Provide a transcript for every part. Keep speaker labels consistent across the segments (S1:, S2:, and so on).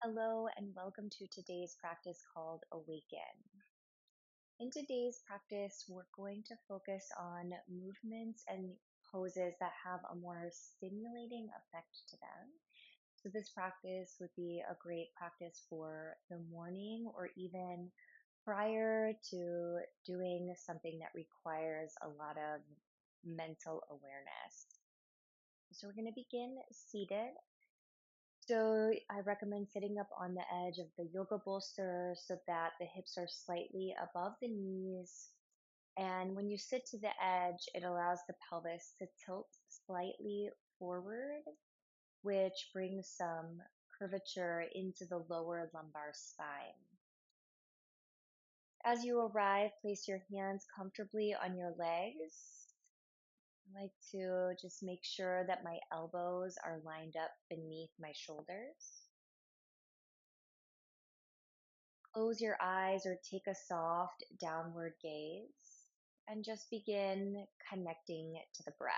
S1: Hello and welcome to today's practice called Awaken. In today's practice, we're going to focus on movements and poses that have a more stimulating effect to them. So this practice would be a great practice for the morning or even prior to doing something that requires a lot of mental awareness. So we're going to begin seated. So I recommend sitting up on the edge of the yoga bolster so that the hips are slightly above the knees. And when you sit to the edge, it allows the pelvis to tilt slightly forward, which brings some curvature into the lower lumbar spine. As you arrive, place your hands comfortably on your legs. I like to just make sure that my elbows are lined up beneath my shoulders. Close your eyes or take a soft downward gaze and just begin connecting to the breath.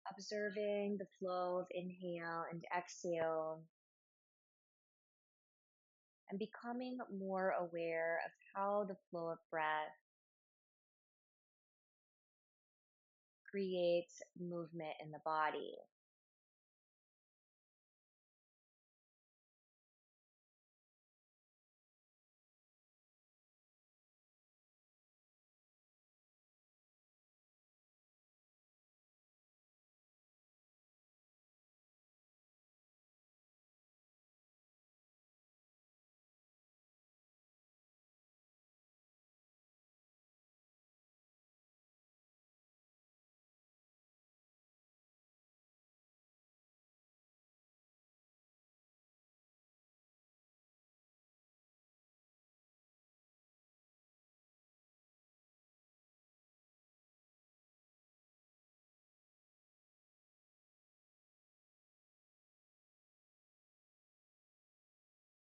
S1: Observing the flow of inhale and exhale and becoming more aware of how the flow of breath creates movement in the body.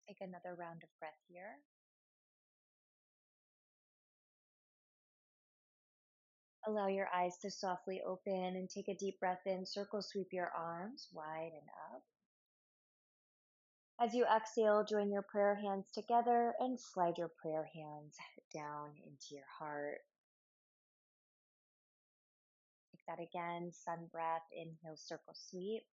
S1: Take another round of breath here. Allow your eyes to softly open and take a deep breath in. Circle sweep your arms wide and up. As you exhale, join your prayer hands together and slide your prayer hands down into your heart. Take that again. Sun breath, inhale, circle sweep.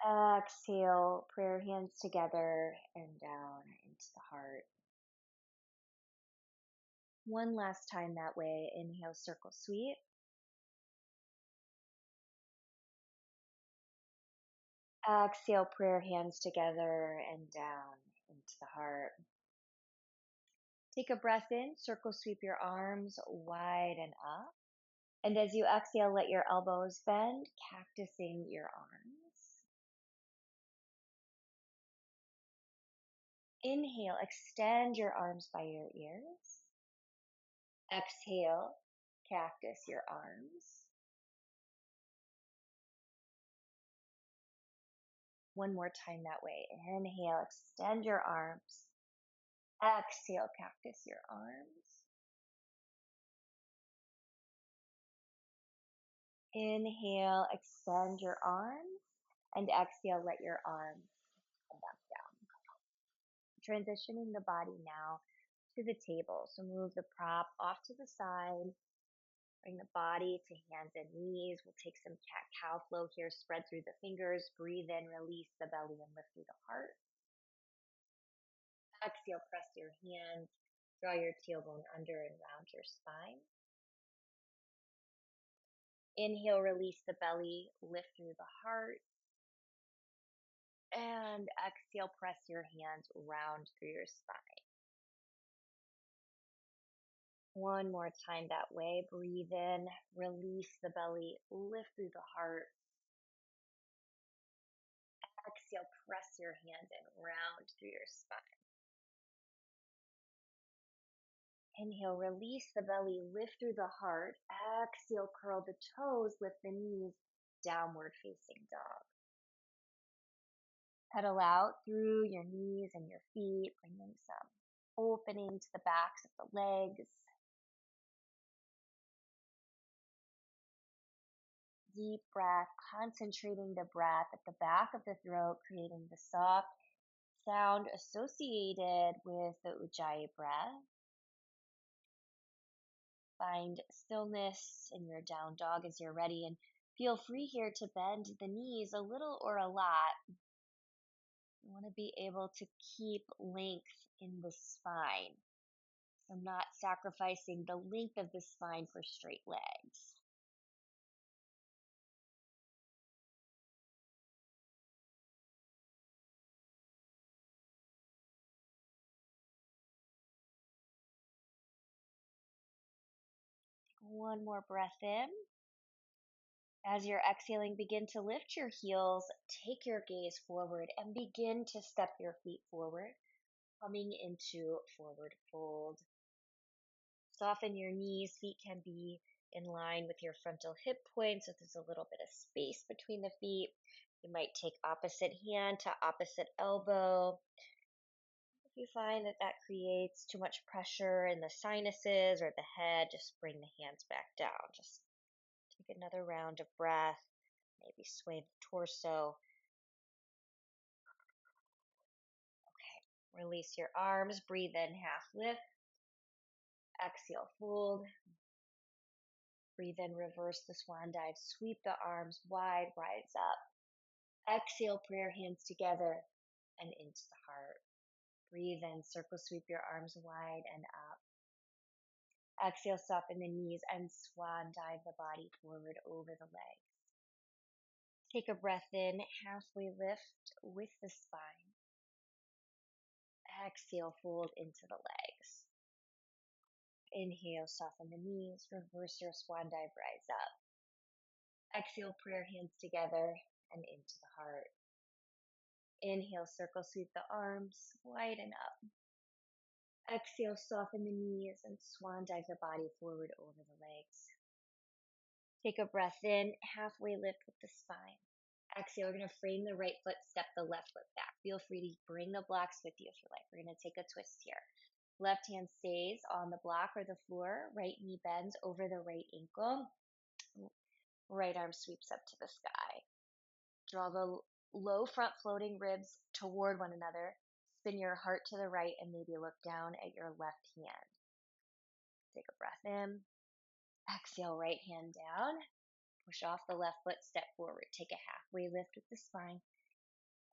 S1: Exhale, prayer hands together and down into the heart. One last time that way. Inhale, circle sweep. Exhale, prayer hands together and down into the heart. Take a breath in, circle sweep your arms wide and up. And as you exhale, let your elbows bend, cactusing your arms. Inhale, extend your arms by your ears. Exhale, cactus your arms. One more time that way. Inhale, extend your arms. Exhale, cactus your arms. Inhale, extend your arms. And exhale, let your arms come back down. Transitioning the body now to the table. So move the prop off to the side. Bring the body to hands and knees. We'll take some cat-cow flow here. Spread through the fingers. Breathe in, release the belly, and lift through the heart. Exhale, press your hands. Draw your tailbone under and round your spine. Inhale, release the belly, lift through the heart. And exhale, press your hands round through your spine. One more time that way. Breathe in, release the belly, lift through the heart. Exhale, press your hands in, round through your spine. Inhale, release the belly, lift through the heart. Exhale, curl the toes, lift the knees, downward facing dog. Pedal out through your knees and your feet, bringing some opening to the backs of the legs. deep breath, concentrating the breath at the back of the throat, creating the soft sound associated with the Ujjayi breath. Find stillness in your down dog as you're ready, and feel free here to bend the knees a little or a lot. You want to be able to keep length in the spine. So not sacrificing the length of the spine for straight legs. One more breath in. As you're exhaling, begin to lift your heels, take your gaze forward, and begin to step your feet forward, coming into forward fold. Soften your knees. Feet can be in line with your frontal hip points, so there's a little bit of space between the feet. You might take opposite hand to opposite elbow. If you find that that creates too much pressure in the sinuses or the head, just bring the hands back down. Just take another round of breath. Maybe sway the torso. Okay. Release your arms. Breathe in, half lift. Exhale, fold. Breathe in, reverse the swan dive. Sweep the arms wide, rise up. Exhale, prayer hands together and into the heart. Breathe in, circle sweep your arms wide and up. Exhale, soften the knees and swan dive the body forward over the legs. Take a breath in, halfway lift with the spine. Exhale, fold into the legs. Inhale, soften the knees, reverse your swan dive, rise up. Exhale, prayer hands together and into the heart. Inhale, circle sweep the arms, widen up. Exhale, soften the knees and swan dive the body forward over the legs. Take a breath in, halfway lift with the spine. Exhale, we're going to frame the right foot, step the left foot back. Feel free to bring the blocks with you if you like. We're going to take a twist here. Left hand stays on the block or the floor. Right knee bends over the right ankle. Right arm sweeps up to the sky. Draw the low front floating ribs toward one another. Spin your heart to the right and maybe look down at your left hand. Take a breath in. Exhale, right hand down. Push off the left foot, step forward. Take a halfway lift with the spine.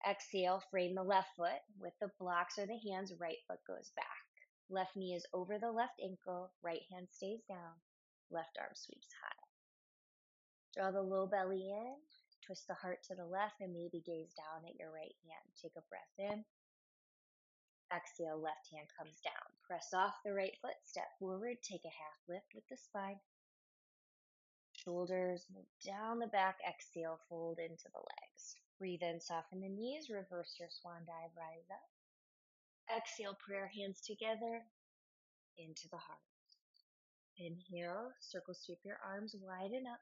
S1: Exhale, frame the left foot with the blocks or the hands. Right foot goes back. Left knee is over the left ankle. Right hand stays down. Left arm sweeps high. Draw the low belly in. Twist the heart to the left and maybe gaze down at your right hand. Take a breath in. Exhale, left hand comes down. Press off the right foot, step forward. Take a half lift with the spine. Shoulders move down the back. Exhale, fold into the legs. Breathe in, soften the knees. Reverse your swan dive, rise up. Exhale, prayer hands together into the heart. Inhale, circle sweep your arms wide and up.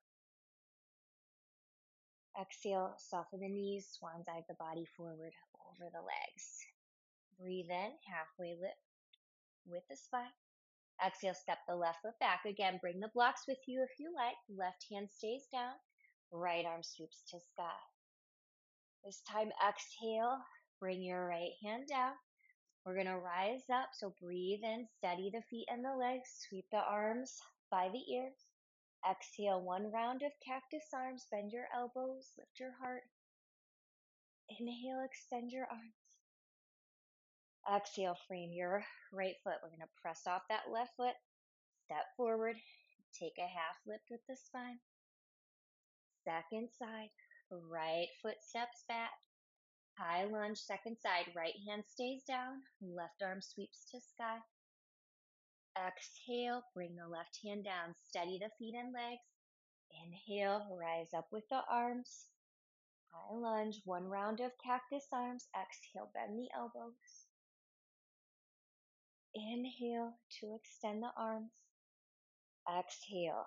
S1: Exhale, soften the knees, swan dive the body forward over the legs. Breathe in, halfway lift with the spine. Exhale, step the left foot back. Again, bring the blocks with you if you like. Left hand stays down. Right arm sweeps to sky. This time, exhale, bring your right hand down. We're going to rise up, so breathe in, steady the feet and the legs, sweep the arms by the ears. Exhale, one round of cactus arms, bend your elbows, lift your heart. Inhale, extend your arms. Exhale, frame your right foot. We're going to press off that left foot, step forward, take a half lift with the spine. Second side, right foot steps back. High lunge, second side, right hand stays down, left arm sweeps to sky. Exhale, bring the left hand down, steady the feet and legs. Inhale, rise up with the arms. High lunge, one round of cactus arms. Exhale, bend the elbows. Inhale to extend the arms. Exhale,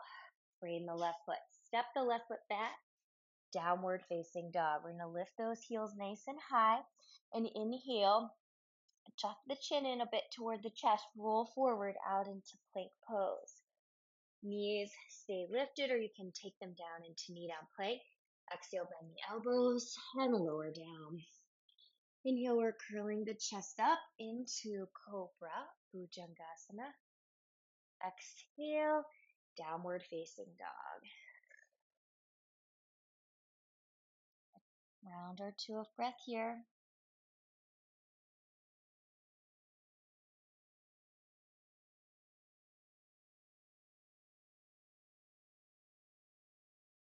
S1: frame the left foot. Step the left foot back. Downward facing dog. We're going to lift those heels nice and high. And inhale, tuck the chin in a bit toward the chest. Roll forward out into plank pose. Knees stay lifted, or you can take them down into knee down plank. Exhale, bend the elbows and lower down. Inhale, we're curling the chest up into Cobra, Bhujangasana. Exhale, downward facing dog. Round or two of breath here.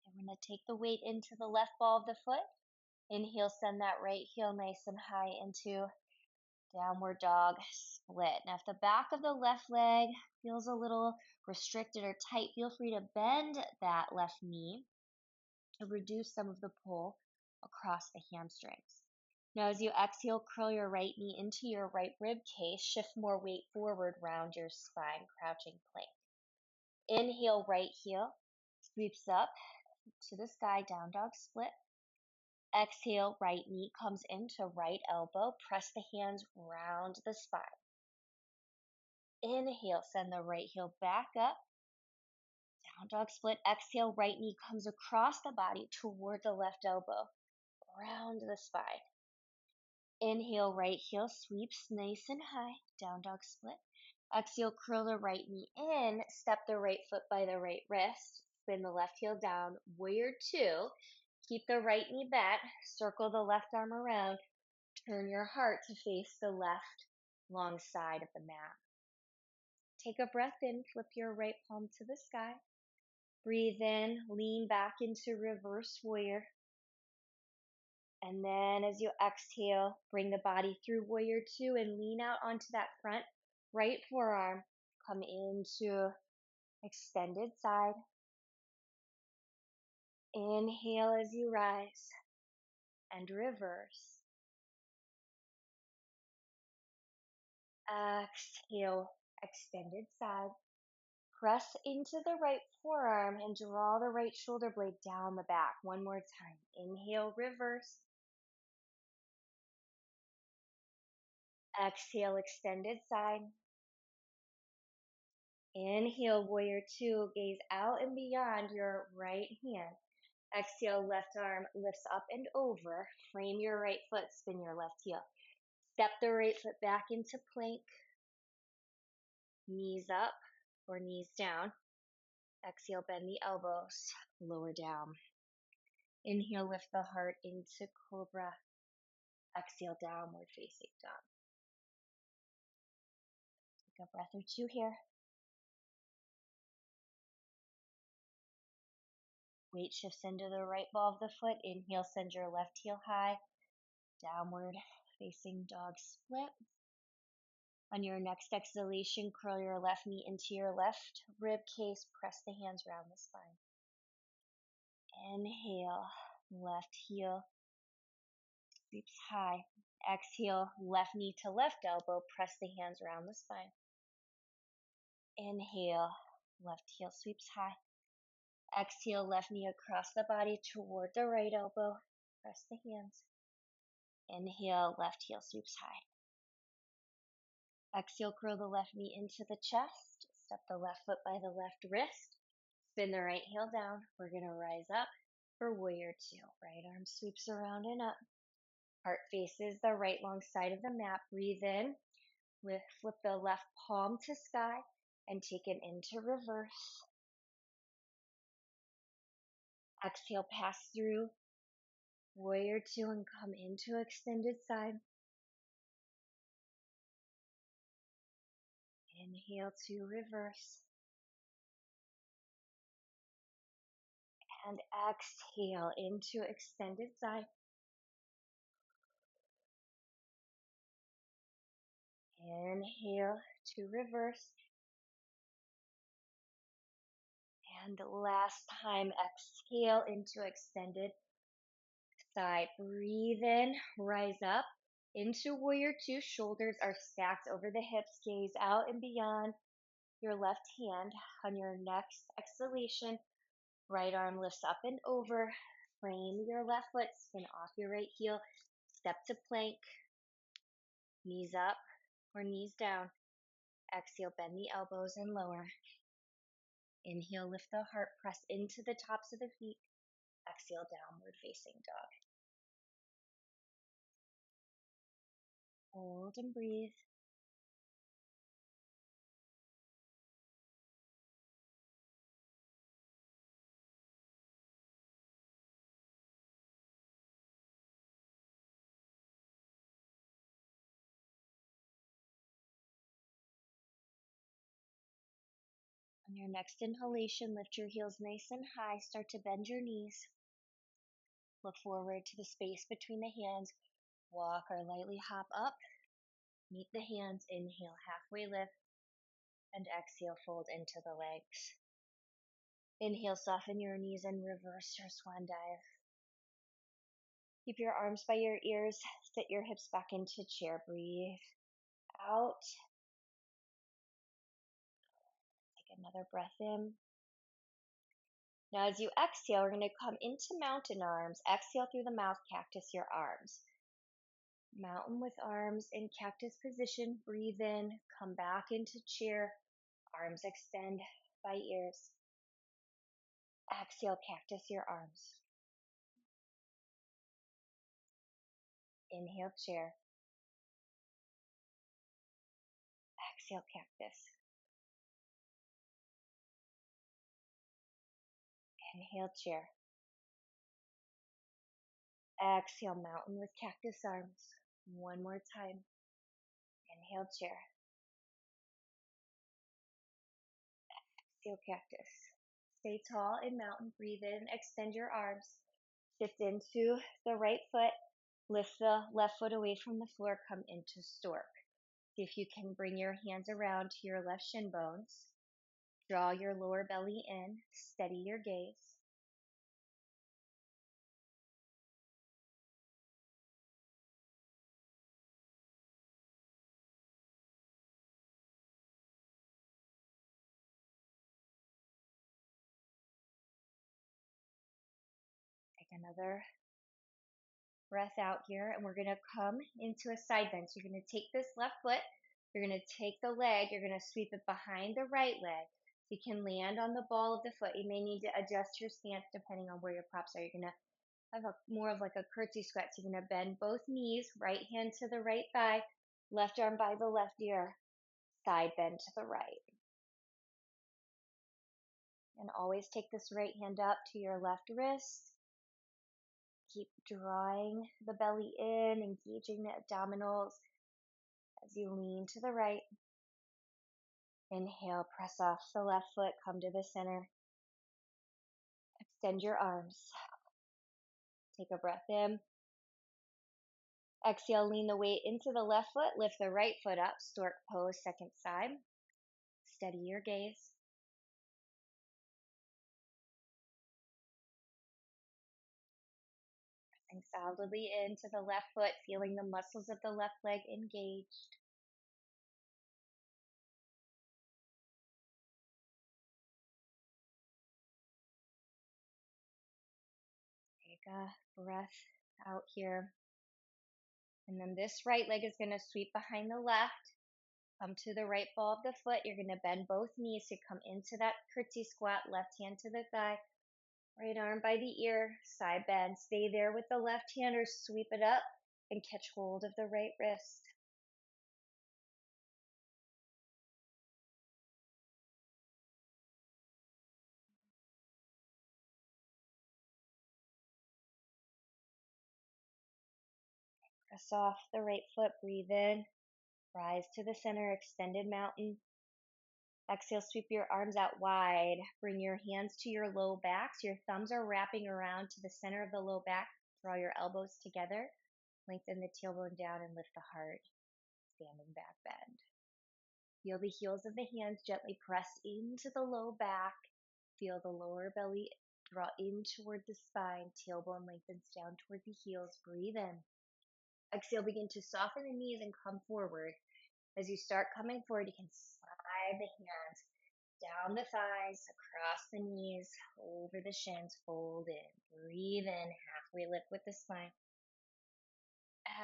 S1: I'm going to take the weight into the left ball of the foot. Inhale, send that right heel nice and high into downward dog split. Now, if the back of the left leg feels a little restricted or tight, feel free to bend that left knee to reduce some of the pull across the hamstrings. Now, as you exhale, curl your right knee into your right rib cage. Shift more weight forward, round your spine, crouching plank. Inhale, right heel sweeps up to the sky, down dog split. Exhale, right knee comes into right elbow. Press the hands round the spine. Inhale, send the right heel back up. Down dog split. Exhale, right knee comes across the body toward the left elbow. Round the spine. Inhale, right heel sweeps nice and high. Down dog split. Exhale, curl the right knee in. Step the right foot by the right wrist. Spin the left heel down. Warrior two. Keep the right knee bent. Circle the left arm around. Turn your heart to face the left long side of the mat. Take a breath in. Flip your right palm to the sky. Breathe in. Lean back into reverse warrior. And then as you exhale, bring the body through warrior two and lean out onto that front right forearm. Come into extended side. Inhale as you rise and reverse. Exhale, extended side. Press into the right forearm and draw the right shoulder blade down the back. One more time. Inhale, reverse. Exhale, extended side. Inhale, warrior two. Gaze out and beyond your right hand. Exhale, left arm lifts up and over. Frame your right foot, spin your left heel. Step the right foot back into plank. Knees up or knees down. Exhale, bend the elbows, lower down. Inhale, lift the heart into cobra. Exhale, downward facing dog. Take a breath or two here. Weight shifts into the right ball of the foot. Inhale, send your left heel high. Downward facing dog split. On your next exhalation, curl your left knee into your left rib cage. Press the hands around the spine. Inhale, left heel sweeps high. Exhale, left knee to left elbow. Press the hands around the spine. Inhale, left heel sweeps high. Exhale, left knee across the body toward the right elbow. Press the hands. Inhale, left heel sweeps high. Exhale, curl the left knee into the chest. Step the left foot by the left wrist. Spin the right heel down. We're going to rise up for warrior two. Right arm sweeps around and up. Heart faces the right long side of the mat. Breathe in. Flip the left palm to sky and take it into reverse. Exhale, pass through warrior two and come into extended side. Inhale to reverse. And exhale into extended side. Inhale to reverse. And last time, exhale into extended side. Breathe in, rise up into warrior two. Shoulders are stacked over the hips. Gaze out and beyond your left hand. On your next exhalation, right arm lifts up and over. Frame your left foot, spin off your right heel. Step to plank. Knees up or knees down. Exhale, bend the elbows and lower. Inhale, lift the heart, press into the tops of the feet. Exhale, downward facing dog. Hold and breathe. On your next inhalation, lift your heels nice and high. Start to bend your knees. Look forward to the space between the hands. Walk or lightly hop up. Meet the hands. Inhale, halfway lift. And exhale, fold into the legs. Inhale, soften your knees and reverse your swan dive. Keep your arms by your ears. Sit your hips back into chair. Breathe out. Take another breath in. Now as you exhale, we're going to come into mountain arms. Exhale through the mouth, cactus your arms. Mountain with arms in cactus position. Breathe in, come back into chair. Arms extend by ears. Exhale, cactus your arms. Inhale, chair. Exhale, cactus. Inhale, chair. Exhale, mountain with cactus arms. One more time. Inhale, chair. Exhale, cactus. Stay tall in mountain. Breathe in, extend your arms. Shift into the right foot. Lift the left foot away from the floor. Come into stork. See if you can bring your hands around to your left shin bones. Draw your lower belly in. Steady your gaze. Take another breath out here, and we're going to come into a side bend. So you're going to take this left foot, you're going to take the leg, you're going to sweep it behind the right leg. So you can land on the ball of the foot. You may need to adjust your stance depending on where your props are. You're going to have more of like a curtsy squat. So you're going to bend both knees, right hand to the right thigh, left arm by the left ear, side bend to the right. And always take this right hand up to your left wrist. Keep drawing the belly in, engaging the abdominals as you lean to the right. Inhale, press off the left foot, come to the center. Extend your arms. Take a breath in. Exhale, lean the weight into the left foot, lift the right foot up, stork pose, second side. Steady your gaze. Pressing solidly into the left foot, feeling the muscles of the left leg engaged. Take a breath out here. And then this right leg is going to sweep behind the left. Come to the right ball of the foot. You're going to bend both knees to come into that curtsy squat. Left hand to the thigh. Right arm by the ear. Side bend. Stay there with the left hand or sweep it up and catch hold of the right wrist. Press off the right foot. Breathe in. Rise to the center. Extended mountain. Exhale, sweep your arms out wide. Bring your hands to your low back. So your thumbs are wrapping around to the center of the low back. Draw your elbows together. Lengthen the tailbone down and lift the heart. Standing back bend. Feel the heels of the hands gently press into the low back. Feel the lower belly draw in toward the spine. Tailbone lengthens down toward the heels. Breathe in. Exhale, begin to soften the knees and come forward. As you start coming forward, you can slide the hands down the thighs, across the knees, over the shins, fold in. Breathe in, halfway lift with the spine.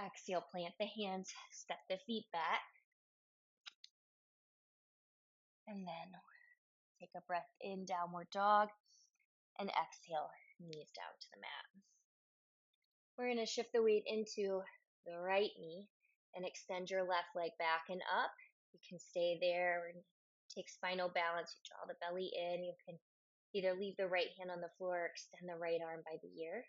S1: Exhale, plant the hands, step the feet back. And then Take a breath in, downward dog, and exhale, knees down to the mat. We're going to shift the weight into the right knee and extend your left leg back and up. You can stay there. We're going to take spinal balance. You draw the belly in. You can either leave the right hand on the floor or extend the right arm by the ear.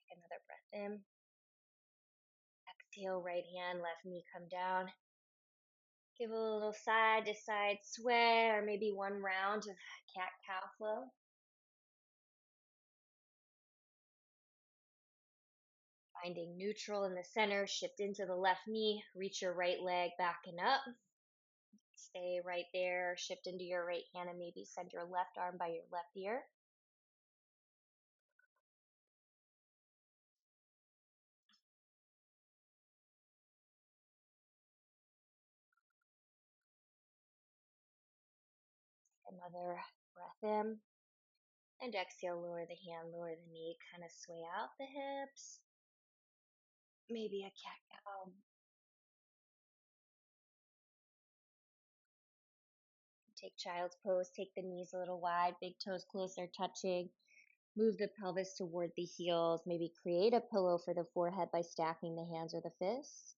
S1: Take another breath in. Exhale, right hand, left knee come down. Give a little side to side sway or maybe one round of cat-cow flow. Finding neutral in the center, shift into the left knee, reach your right leg back and up. Stay right there, shift into your right hand and maybe send your left arm by your left ear. Another breath in. And exhale, lower the hand, lower the knee, kind of sway out the hips. Maybe a cat-cow. Take child's pose, take the knees a little wide, big toes close, they're touching. Move the pelvis toward the heels. Maybe create a pillow for the forehead by stacking the hands or the fists.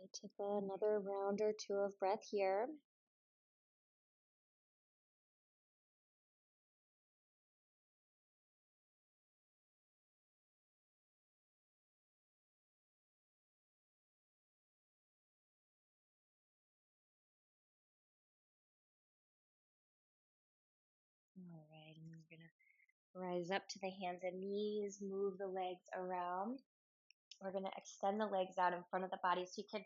S1: Okay, take another round or two of breath here. All right, and we're going to rise up to the hands and knees, move the legs around. We're going to extend the legs out in front of the body so you can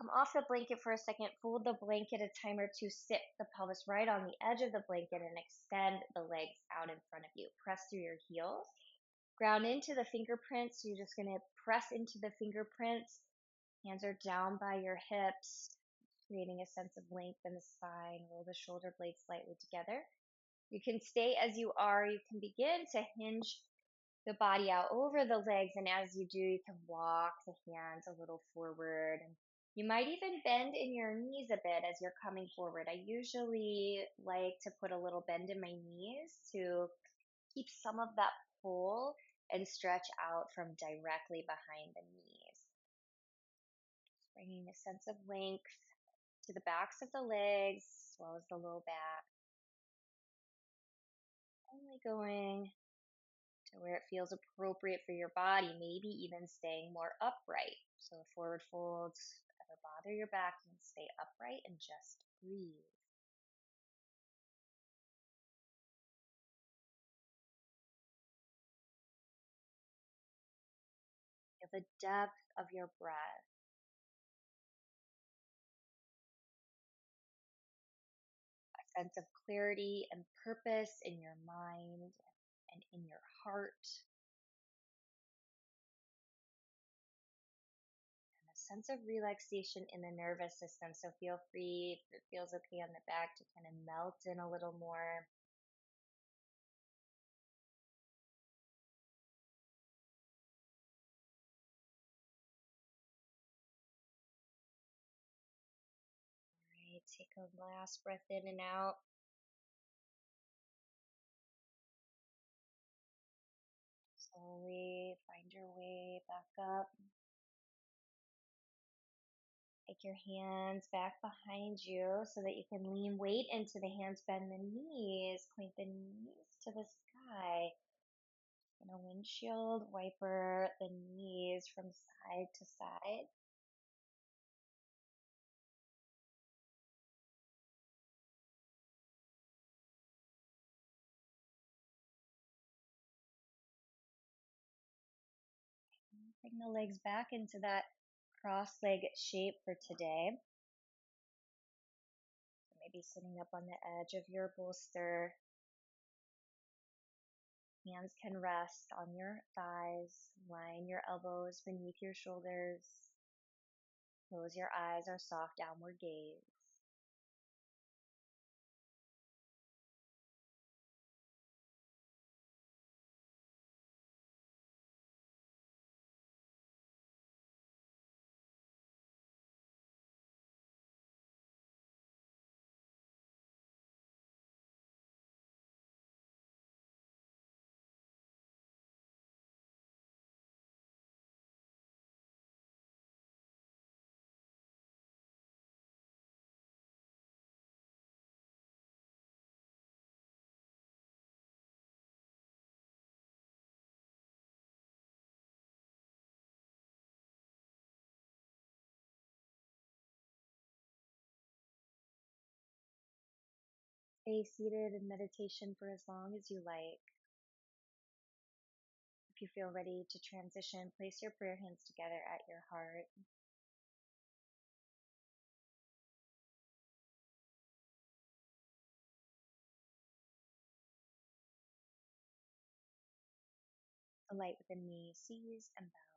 S1: come off the blanket for a second, fold the blanket a time or two, sit the pelvis right on the edge of the blanket and extend the legs out in front of you. Press through your heels. Ground into the fingerprints. So you're just going to press into the fingerprints. Hands are down by your hips, creating a sense of length in the spine. Roll the shoulder blades slightly together. You can stay as you are. You can begin to hinge the body out over the legs, and as you do, you can walk the hands a little forward. And you might even bend in your knees a bit as you're coming forward. I usually like to put a little bend in my knees to keep some of that pull and stretch out from directly behind the knees. Just bringing a sense of length to the backs of the legs as well as the low back. Only going to where it feels appropriate for your body, maybe even staying more upright. So if forward folds ever bother your back, you can stay upright and just breathe. Feel the depth of your breath, a sense of clarity and purpose in your mind and in your heart, and a sense of relaxation in the nervous system. So feel free, if it feels okay on the back, to kind of melt in a little more. All right, take a last breath in and out. Slowly find your way back up. Take your hands back behind you so that you can lean weight into the hands, bend the knees, point the knees to the sky. And a windshield wiper the knees from side to side. Bring the legs back into that cross-legged shape for today. Maybe sitting up on the edge of your bolster. Hands can rest on your thighs. Line your elbows beneath your shoulders. Close your eyes or soft downward gaze. Stay seated in meditation for as long as you like. If you feel ready to transition, place your prayer hands together at your heart. The light within me sees and bows.